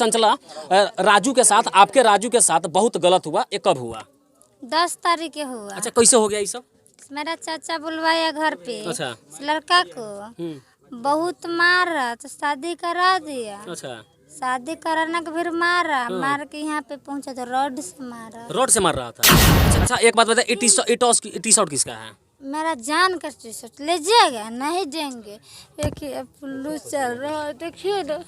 चंचला, राजू के साथ, आपके राजू के साथ बहुत गलत हुआ, ये कब हुआ? 10 तारीख के हुआ। अच्छा, कैसे हो गया ये सब? मेरा चाचा बुलवाया घर पे। अच्छा। लड़का को बहुत मारा तो शादी करा दिया। अच्छा, शादी कराने के फिर मारा, मार के यहाँ पे पहुँचा तो रॉड से मारा। रोड से मार रहा था? अच्छा, एक बात बताइए, टी शर्ट किसका है? मेरा जान का टी शर्ट ले जाएगा, नहीं देंगे। देखिए पुल्लू चल रहा है, देखिए ना।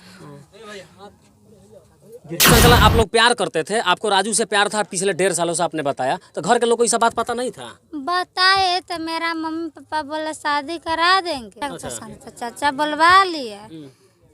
चंचला, आप लोग प्यार करते थे, आपको राजू से प्यार था पिछले 1.5 सालों से, आपने बताया, तो घर के लोग को ये बात पता नहीं था? बताए तो मेरा मम्मी पापा बोला शादी करा देंगे। पसंद था, चाचा बुलवा लिया,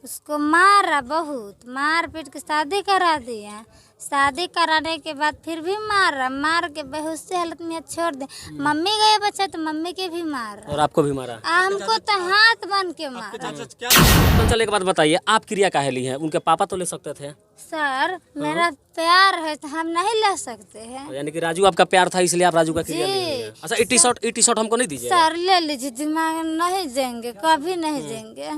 उसको मारा, बहुत मार पीट के शादी करा दिया। शादी कराने के बाद फिर भी मारा, मार के बेहोशी हालत में छोड़ दे। मम्मी गए बच्चा तो मम्मी के भी मारा, और आपको भी मारा? हमको तो हाथ बन के मारा। चंचल, एक बात बताइए, आप क्रिया काहे ली है? उनके पापा तो ले सकते थे। सर मेरा प्यार है तो हम नहीं ले सकते हैं। यानी कि राजू आपका प्यार था, इसलिए आप राजू का क्रिया लिए हैं। अच्छा, ये टी शर्ट हमको नहीं दीजिए? सर ले लीजिए, दिमाग नहीं देंगे, कभी नहीं देंगे,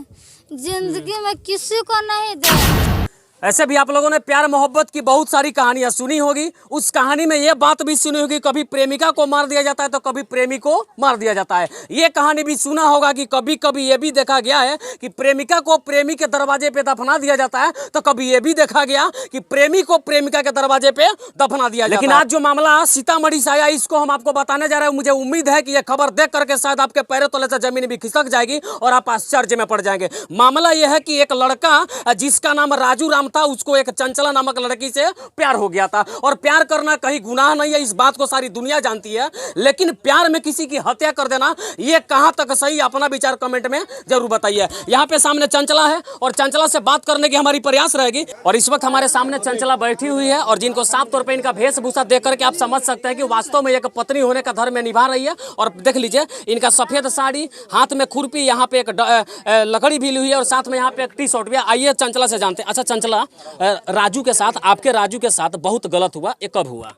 जिंदगी में किसी को नहीं देंगे। ऐसे भी आप लोगों ने प्यार मोहब्बत की बहुत सारी कहानियां सुनी होगी। उस कहानी में ये बात भी सुनी होगी, कभी प्रेमिका को मार दिया जाता है तो कभी प्रेमी को मार दिया जाता है। ये कहानी भी सुना होगा कि कभी कभी ये भी देखा गया है कि प्रेमिका को प्रेमी के दरवाजे पे दफना दिया जाता है, तो कभी ये भी देखा गया कि प्रेमी को प्रेमिका के दरवाजे पे दफना दिया जाता है। लेकिन आज जो मामला सीतामढ़ी से आया, इसको हम आपको बताने जा रहे हैं। मुझे उम्मीद है कि यह खबर देख करके शायद आपके पैरों तले से जमीन भी खिसक जाएगी और आप आश्चर्य में पड़ जाएंगे। मामला यह है कि एक लड़का जिसका नाम राजू राम था, उसको एक चंचला नामक लड़की से प्यार हो गया था। और प्यार करना कहीं गुनाह नहीं है, इस बात को सारी दुनिया जानती है। लेकिन प्यार में किसी की हत्या कर देना, यह कहां तक सही, अपना विचार कमेंट में जरूर बताइए। यहां पे सामने चंचला है और चंचला से बात करने की हमारी प्रयास रहेगी। और इस वक्त हमारे सामने चंचला बैठी हुई है और जिनको साफ तौर पर इनका वेशभूषा देख करके आप समझ सकते हैं कि वास्तव में एक पत्नी होने का धर्म निभा रही है। और देख लीजिए, इनका सफेद साड़ी, हाथ में खुरपी, यहाँ पे एक लकड़ी भी ली हुई है और साथ में यहाँ पे एक टी शर्ट भी है। आइए चंचला से जानते हैं। अच्छा चंचला, राजू के साथ, आपके राजू के साथ बहुत गलत हुआ, ये कब हुआ?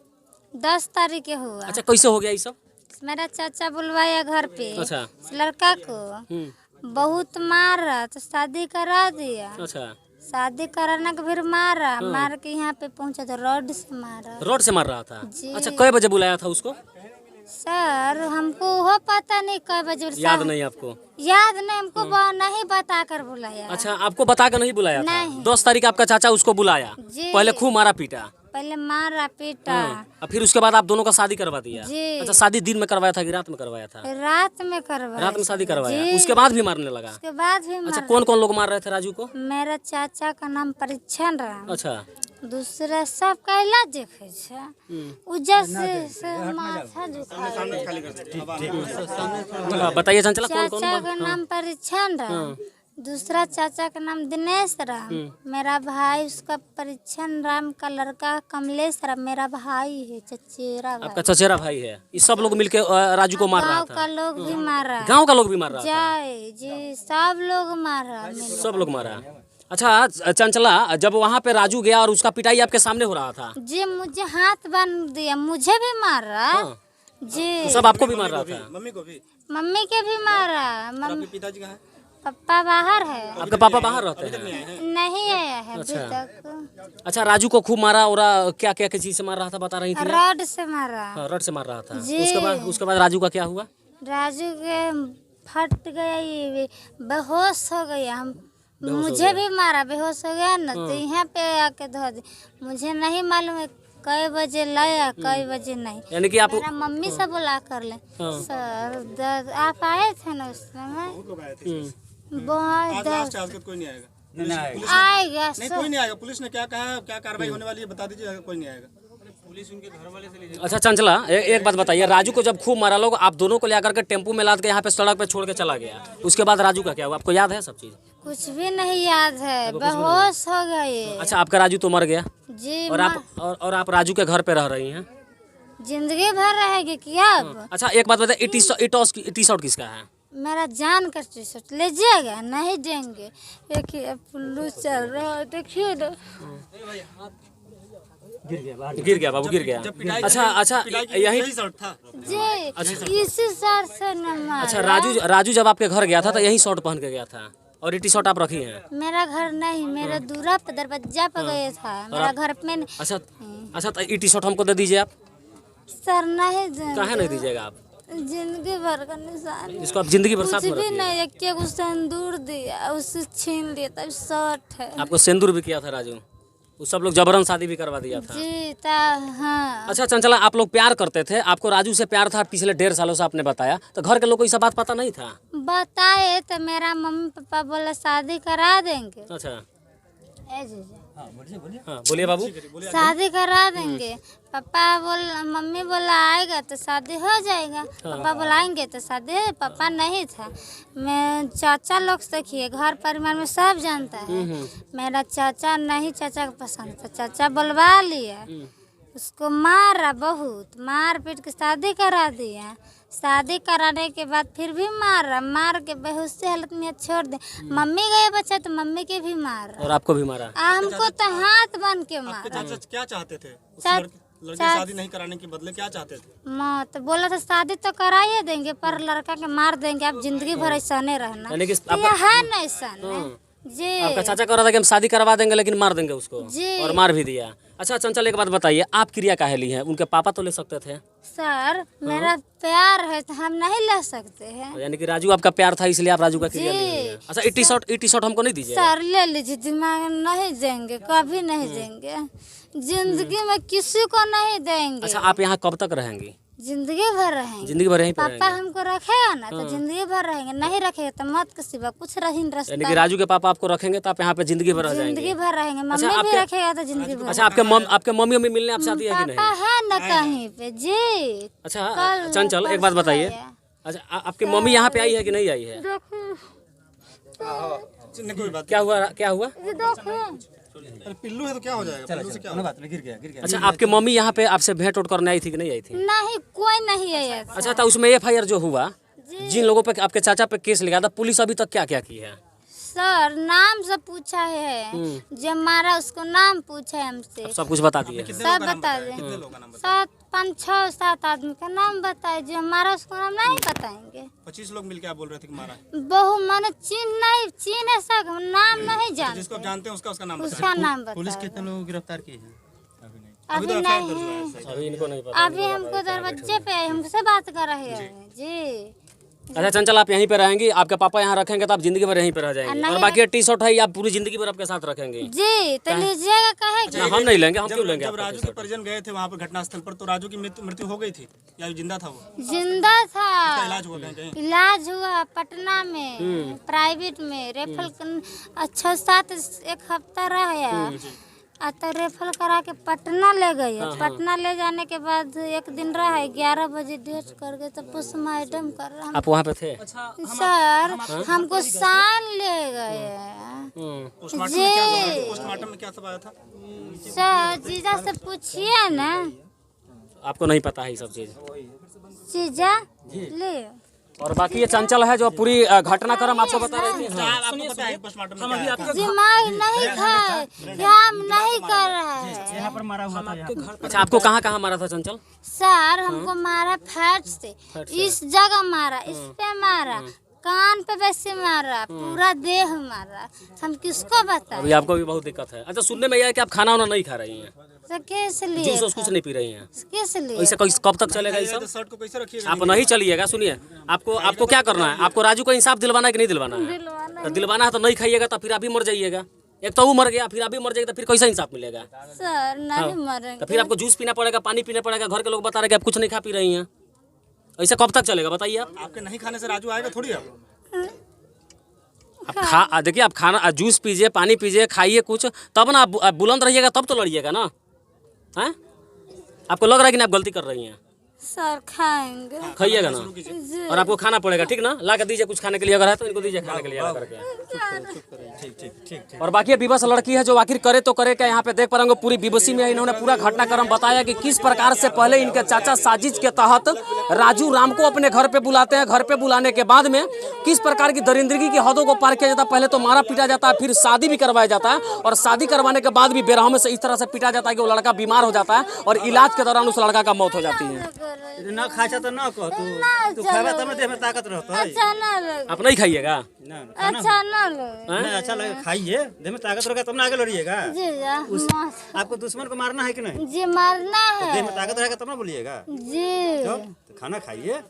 10 तारीख के हुआ। अच्छा, कैसे हो गया ये सब? मेरा चाचा बुलवाया घर पे। अच्छा। लड़का को बहुत मारा तो शादी करा दिया। अच्छा, शादी कराने के फिर मारा, मार के यहाँ पे पहुँचा तो रॉड से मारा। रोड से मार रहा था? जी। अच्छा, कई बजे बुलाया था उसको? सर हमको वो पता नहीं कई बजे। याद नहीं आपको? याद नहीं, हमको नहीं बता कर बुलाया। अच्छा, आपको बता कर नहीं बुलाया था? नहीं। 10 तारीख आपका चाचा उसको बुलाया, जी। पहले खूब मारा पीटा, पहले मारा पीटा, और फिर उसके बाद आप दोनों का शादी करवा दिया? जी। अच्छा, शादी दिन में करवाया था कि रात में करवाया था? रात में करवाया। रात में शादी करवाया, जी। उसके बाद भी मारने लगा? उसके बाद भी अच्छा, मारा। कौन कौन लोग मार रहे थे राजू को? मेरा चाचा का नाम परीक्षण राम। अच्छा। दूसरा सब कहला देखे उजर से माथा बताइए चंचला, कौन कौन? चाचा का नाम परीक्षण राम, दूसरा चाचा का नाम दिनेश राम, मेरा भाई उसका परीक्षण राम का लड़का कमलेश राम मेरा भाई है, चचेरा भाई। आपका चचेरा भाई है? ये सब लोग मिलके राजू को मार रहा गाँव था? का लोग भी मारा। गांव का लोग भी मार रहा था? जय जी, सब लोग मारा, सब लोग मारा। अच्छा चंचला, जब वहाँ पे राजू गया और उसका पिटाई आपके सामने हो रहा था जी, मुझे हाथ बांध दिया, मुझे भी मारा। जी, तो सब आपको भी मार रहा था? मम्मी के भी मारा। पिताजी कहाँ है? पापा बाहर है। आपके पापा बाहर रहते हैं? नहीं आया है अभी तक। अच्छा, राजू को खूब मारा और क्या क्या चीज से मार रहा था बता रही थी? रॉड से मारा। रॉड से मार रहा था। जी। उसके बाद राजू का क्या हुआ? राजू के फट गया, ये बेहोश हो गया। हम मुझे भी मारा, बेहोश हो गया ना, तो यहाँ पे आके धो दी। मुझे नहीं मालूम है कई बजे लाया, कई बजे नहीं। यानी कि आप मेरा मम्मी से बुला कर ले। सर आप आए थे ना उस समय? बहुत कोई नहीं आएगा। आएगा नहीं, कोई नहीं आएगा। पुलिस ने क्या कहा, क्या कार्रवाई होने वाली है बता दीजिए। कोई नहीं आएगा, पुलिस उनके घर वाले से ले जाएगी। अच्छा चंचला, एक बात बताइए, राजू को जब खूब मारा लोग, आप दोनों को लेकर के टेम्पू में लाद के यहाँ पे सड़क पे छोड़ के चला गया, उसके बाद राजू का क्या हुआ, आपको याद है सब चीज? कुछ भी नहीं याद है, बेहोश हो गए। अच्छा, आपका राजू तो मर गया जी। और आप राजू के घर पे रह रही हैं? जिंदगी भर रहेगी क्या अब? अच्छा, एक बात बताइए, टी शर्ट किसका है? मेरा जान का टी शर्ट ले जाएगा, नहीं देंगे। देखिए पुल्लू चल रहा है, देखिए ना। गिर गया बाबू, गिर गया। अच्छा, यही शर्ट था जी, इसी शर्ट से न मारा। अच्छा, राजू जब आपके घर गया था तो यही शर्ट पहन के गया था? और ये टी शर्ट आप रखी हैं? मेरा घर नहीं, मेरा दूरा पे दरवाजा पे गया था, मेरा घर पे नहीं। अच्छा अच्छा, तो ये टी शर्ट हमको दे दीजिए आप। सर नहीं देंगे। काहे नहीं दीजिएगा आप? जिंदगी भर का निशान है। इसको आप जिंदगी भर साथ कुछ में भी रखिए। नहीं, एक को सिंदूर दिया, उससे छीन लिया, तब शर्ट है। आपको सिंदूर भी किया था राजू? वो सब लोग जबरन शादी भी करवा दिया था। जी हाँ। अच्छा चंचला, आप लोग प्यार करते थे, आपको राजू से प्यार था पिछले 1.5 सालों से, आपने बताया, तो घर के लोग को ये सब बात पता नहीं था? बताए तो मेरा मम्मी पापा बोला शादी करा देंगे। अच्छा ए जीजा, हाँ बोलिए बाबू। शादी करा देंगे। पापा मम्मी बोला आएगा तो शादी हो जाएगा। पापा बुलाएंगे तो शादी। पापा नहीं था, मैं चाचा लोग देखिए घर परिवार में सब जानता है। मेरा चाचा नहीं, चाचा को पसंद था, चाचा बुलवा लिया, उसको मारा, बहुत मार पीट के शादी करा दिया। शादी कराने के बाद फिर भी मारा, मार के बेहोशी हालत में छोड़ दे। मम्मी गए बच्चा तो मम्मी के भी मारा, और आपको भी मारा? हमको तो हाथ बन के मारा। चाचा क्या चाहते थे उस चा- लड़की से शादी नहीं कराने के बदले क्या चाहते थे? माँ तो बोला था शादी तो करा ही देंगे, पर लड़का के मार देंगे, आप जिंदगी भर ऐसा नहीं रहना। यानी कि तो ये है ना ऐसा जी। आपका चाचा कह रहा था कि हम शादी करवा देंगे लेकिन मार देंगे उसको, जी। और मार भी दिया। अच्छा चंचल, एक बात बताइए, आप क्रिया काहे ली हैं? उनके पापा तो ले सकते थे। सर मेरा प्यार है तो हम नहीं ले सकते हैं। यानी कि राजू आपका प्यार था इसलिए आप राजू का क्रिया लिए हैं। अच्छा, ये टी शर्ट हमको नहीं दीजिए? सर ले लीजिए, दिमाग नहीं देंगे, कभी नहीं देंगे, जिंदगी में किसी को नहीं देंगे। अच्छा, आप यहाँ कब तक रहेंगी? जिंदगी भर रहेंगे। जिंदगी भर यहीं पे पापा रहेंगे? हमको रखेगा ना तो जिंदगी भर रहेंगे, नहीं रखेगा तो मत के सिवा कुछ रही यानी कि रास्ता। राजू के पापा आपको रखेंगे तो आप यहाँ पे जिंदगी भर रह जाएंगे? जिंदगी भर रहेंगे। अच्छा, मम्मी भी आपके- रखेगा तो जिंदगी भर। अच्छा, आपके मम्मी उम्मी मिलने आपसे आती है कि पापा नहीं? है ना कहीं पे जी। अच्छा कल चंचल, एक बात परसों बताइए, आया। अच्छा आपकी मम्मी यहाँ पे आई है कि नहीं आई है? नहीं, कोई बात क्या हुआ, क्या हुआ? ये देखो। नहीं। अरे पिल्लू है तो क्या हो जाएगा? पिल्लू से क्या होगा? अच्छा, आपकी मम्मी यहाँ पे आपसे भेंट उठ करने आई थी कि नहीं आई थी? नहीं, कोई नहीं है ऐसा। अच्छा, तो उसमें FIR जो हुआ, जिन लोगों पे आपके चाचा पे केस लगा था, पुलिस अभी तक क्या क्या की है? सर नाम से पूछा है, जो मारा उसको नाम पूछा है हमसे, सब कुछ बता दिए? सब बता दे। कितने लोगों का नाम 5, 6, 7 आदमी का नाम बताए, जो हमारा उसको नाम नहीं बताएंगे। 25 लोग मिलके आप बोल रहे थे कि मारा है? बहु माने चीन ऐसा नाम नहीं जानते, जिसको आप जानते हैं उसका नाम बताइए। उसका नाम बताए। पुलिस कितने लोगों को गिरफ्तार की है? अभी तो नहीं दर्ज हुआ है। अभी इनको नहीं पता। अभी हमको दरवाजे पे आए, हमसे बात कर रहे हैं जी। अच्छा चंचल, आप यहीं पे रहेंगी, आपके पापा यहाँ रखेंगे तो आप जिंदगी भर यहीं पे रह जाएंगे, और बाकी टी शर्ट है आप पूरी जिंदगी भर आपके साथ रखेंगे? जी तो लीजिएगा, कहे ना, हम नहीं लेंगे, हम क्यों लेंगे? जब राजू के परिजन गए थे वहाँ पर घटनास्थल पर, तो राजू की मृत्यु हो गई थी या जिंदा था वो? जिंदा था। इलाज हुआ कहीं? इलाज हुआ पटना में, प्राइवेट में, रेफर 6-7 एक हफ्ता रहा, तो रेफर करा के पटना ले गए। पटना ले जाने के बाद एक दिन रहा, 11 बजे डेट कर गए, तो पोस्टमार्टम कर रहा। आप वहाँ पे थे? सर हमको सान ले गए जी। पोस्टमार्टम में क्या सब आया था? सर जीजा से पूछिए ना। आपको नहीं पता है ये सब चीज़? जीजा ले। और बाकी ये चंचल है जो पूरी घटनाक्रम आपको बता रही थी। आपको पता है पोस्टमार्टम में क्या आया? दिमाग नहीं था, काम नहीं कर रहा है। यहाँ पर मारा हुआ था यहाँ। अच्छा, आपको कहाँ कहाँ मारा था चंचल? सर हमको मारा फैट से, इस जगह मारा, इस पे मारा, कान पे वैसे मारा, पूरा देह मारा, हम किसको बताएं? अभी आपको भी बहुत दिक्कत है। अच्छा, सुनने में यह है कि आप खाना वाना नहीं खा रही हैं, तो किस लिए? जूस वूस कुछ नहीं पी रही हैं, किस लिए? ऐसे कब तक चलेगा ये सब? शर्ट को कैसे रखिएगा? आप नहीं चलिएगा। सुनिए, आपको क्या करना है? आपको राजू को इंसाफ दिलवाना है कि नहीं दिलवाना है? तो दिलवाना है तो नहीं खाइएगा, तो फिर अभी मर जाइएगा। एक तो वो मर गया, फिर अभी मर जाएगा, तो फिर कैसा इंसाफ मिलेगा? सर नहीं तो मरेंगे। फिर आपको जूस पीना पड़ेगा, पानी पीना पड़ेगा। घर के लोग बता रहे कि आप कुछ नहीं खा पी रही हैं, ऐसे कब तक चलेगा बताइए आप? आपके नहीं खाने से राजू आएगा थोड़ी? आप देखिए, आप खाना जूस पीजिए, पानी पीजिए, खाइए कुछ, तब ना आप बुलंद रहिएगा, तब तो लड़िएगा ना। हैं? आपको लग रहा है कि नहीं आप गलती कर रही हैं? सर खाएंगे, खाइएगा ना, और आपको खाना पड़ेगा, ठीक ना? ला के दीजिए कुछ खाने के लिए, अगर है तो इनको दीजिए खाने के लिए ला करके। और बाकी ये विवश लड़की है जो आखिर करे तो करे क्या। यहाँ पे देख पा रहे होंगे पूरी विवशी में इन्होंने पूरा घटनाक्रम बताया कि किस प्रकार से पहले इनके चाचा साजिश के तहत राजू राम को अपने घर पे बुलाते हैं। घर पे बुलाने के बाद में किस प्रकार की दरिंदगी की हदों को पार किया जाता है। पहले तो मारा पीटा जाता है, फिर शादी भी करवाया जाता है, और शादी करवाने के बाद भी बेरहमी से इस तरह से पीटा जाता है कि वो लड़का बीमार हो जाता है, और इलाज के दौरान उस लड़का का मौत हो जाती है। रही ना खाचा तो ना कह तू खावा तब ना देह में ताकत रहता है। अच्छा ना लगे आप नहीं खाइएगा? ना अच्छा ना लगे नहीं अच्छा लगे खाइए, देह में ताकत रहेगा तब ना आगे लड़िएगा। जी आपको दुश्मन को मारना है कि नहीं? जी मारना है देह में ताकत रहेगा तब ना बोलिएगा। जी तो खाना खाइए।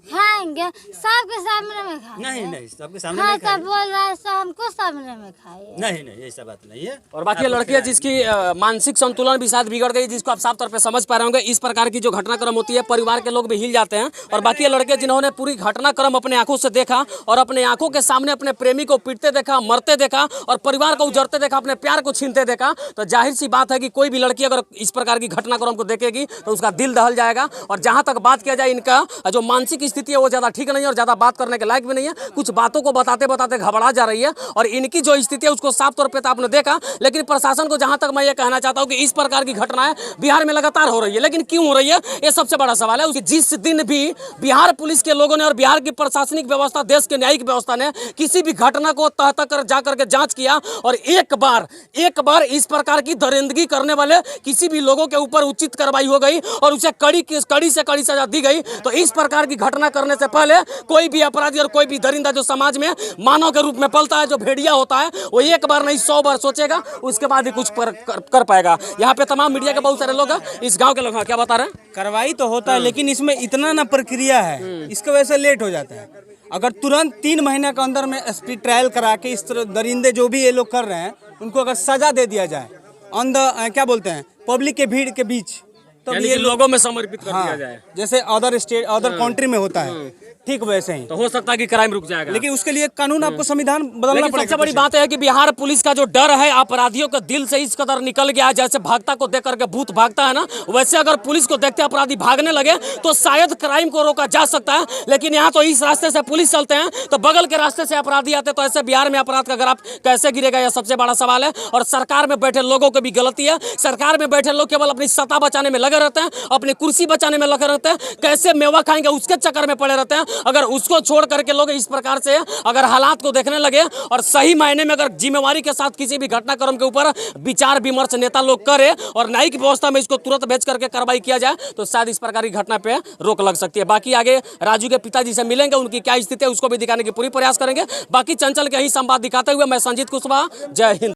खाएंगे सबके सामने में खाएंगे नहीं सबके सामने हाँ नहीं खाइए। तब बोल रहा है सो हमको सामने में खाइए नहीं ऐसा बात नहीं है। और बाकी ये लड़की है जिसकी मानसिक संतुलन भी शायद बिगड़ गई, जिसको आप साफ तौर पे समझ पा रहे होंगे। इस प्रकार की जो घटनाक्रम होती है परिवार के लोग भी हिल जाते हैं। और बाकी ये लड़के जिन्होंने पूरी घटनाक्रम अपने आंखों से देखा और अपने आंखों के सामने अपने प्रेमी को पीटते देखा, मरते देखा और परिवार को उजड़ते देखा, अपने प्यार को छीनते देखा, तो जाहिर सी बात है कि कोई भी लड़की अगर इस प्रकार की घटनाक्रम को देखेगी तो उसका दिल दहल जाएगा। और जहां तक बात किया जाए, इनका जो मानसिक स्थिति है वो ज्यादा ठीक नहीं है और ज्यादा बात करने के लायक भी नहीं है। कुछ बातों को बताते बताते घबरा जा रही है और इनकी जो स्थिति है उसको साफ तौर पे तो आपने देखा। लेकिन प्रशासन को जहां तक मैं ये कहना चाहता हूं कि इस प्रकार की घटनाएं बिहार में लगातार हो रही है, लेकिन क्यों हो रही है ये सबसे बड़ा सवाल है। जिस दिन भी बिहार पुलिस के लोगों ने और बिहार की प्रशासनिक व्यवस्था, देश के न्यायिक व्यवस्था ने किसी भी घटना को तह तक कर जाकर के जांच किया और एक बार इस प्रकार की दरिंदगी करने वाले किसी भी लोगों के ऊपर उचित कार्रवाई हो गई और उसे कड़ी से कड़ी सजा दी गई, तो इस प्रकार की घटना करने से पहले कोई भी अपराधी और कोई भी दरिंदा जो समाज में मानव के रूप में पलता है, जो भेड़िया होता है, वो एक बार नहीं 100 बार सोचेगा, उसके बाद ही कुछ कर पाएगा। यहाँ पे तमाम मीडिया के बहुत सारे लोग हैं, इस गांव के लोग हैं, क्या बता रहे हैं? कार्रवाई तो होता है लेकिन इसमें इतना ना प्रक्रिया है, इसकी वजह से लेट हो जाता है। अगर तुरंत 3 महीने के अंदर में स्पीड ट्रायल करा के इस तरह दरिंदे जो भी ये लोग कर रहे हैं उनको अगर सजा दे दिया जाए ऑन द क्या बोलते हैं पब्लिक के भीड़ के बीच, तो ये लोगों में समर्पित कर दिया जाए, जैसे अदर स्टेट अदर कंट्री में होता है, ठीक वैसे ही तो हो सकता है कि क्राइम रुक जाएगा। लेकिन उसके लिए कानून आपको संविधान बदलना लेकिन पड़ेगा। सबसे बड़ी बात है कि बिहार पुलिस का जो डर है अपराधियों के दिल से इस कदर निकल गया है। जैसे भागता को देख करके भूत भागता है ना, वैसे अगर पुलिस को देखते अपराधी भागने लगे तो शायद क्राइम को रोका जा सकता है। लेकिन यहाँ तो इस रास्ते से पुलिस चलते हैं तो बगल के रास्ते से अपराधी आते, तो ऐसे बिहार में अपराध का ग्राफ कैसे गिरेगा, यह सबसे बड़ा सवाल है। और सरकार में बैठे लोगों की भी गलती है। सरकार में बैठे लोग केवल अपनी सत्ता बचाने में लगे रहते हैं, अपनी कुर्सी बचाने में लगे रहते हैं, कैसे मेवा खाएंगे उसके चक्कर में पड़े रहते हैं। अगर उसको छोड़ करके लोग इस प्रकार से अगर हालात को देखने लगे और सही मायने में अगर जिम्मेवारी के साथ किसी भी घटनाक्रम के ऊपर विचार विमर्श नेता लोग करे और न्यायिक व्यवस्था में इसको तुरंत भेज करके कार्रवाई किया जाए तो शायद इस प्रकार की घटना पे रोक लग सकती है। बाकी आगे राजू के पिताजी से मिलेंगे, उनकी क्या स्थिति है उसको भी दिखाने की पूरी प्रयास करेंगे। बाकी चंचल के ही संवाद दिखाते हुए मैं संजीत कुशवाहा, जय हिंद।